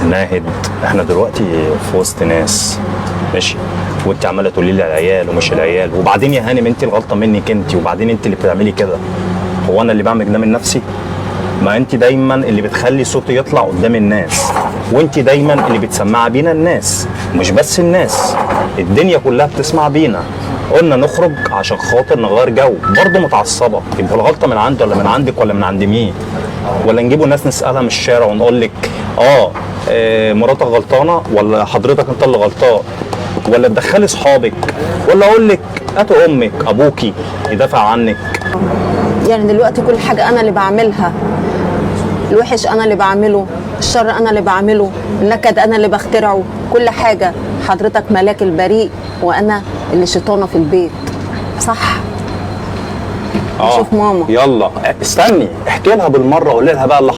ناهد، احنا دلوقتي في وسط ناس ماشي، وانت عماله تقولي لي العيال ومش العيال، وبعدين يا هانم انت الغلطه منك انت، وبعدين انت اللي بتعملي كده. هو انا اللي بعمل ده من نفسي؟ ما انت دايما اللي بتخلي صوتي يطلع قدام الناس، وانت دايما اللي بتسمع بينا الناس، مش بس الناس، الدنيا كلها بتسمع بينا. قلنا نخرج عشان خاطر نغير جو، برضه متعصبه، يبقى الغلطه من عندي ولا من عندك ولا من عند مين؟ ولا نجيبوا ناس نسالها من الشارع ونقول لك مراتك غلطانه ولا حضرتك انت اللي غلطان؟ ولا تدخلي اصحابك، ولا اقول لك هاتوا امك ابوكي يدافع عنك؟ يعني دلوقتي كل حاجة أنا اللي بعملها، الوحش أنا اللي بعمله، الشر أنا اللي بعمله، النكد أنا اللي بخترعه، كل حاجة حضرتك ملاك البريء وأنا اللي شيطانة في البيت، صح؟ شوف ماما. يلا استني احكي لها بالمره، قولي لها بقى اللي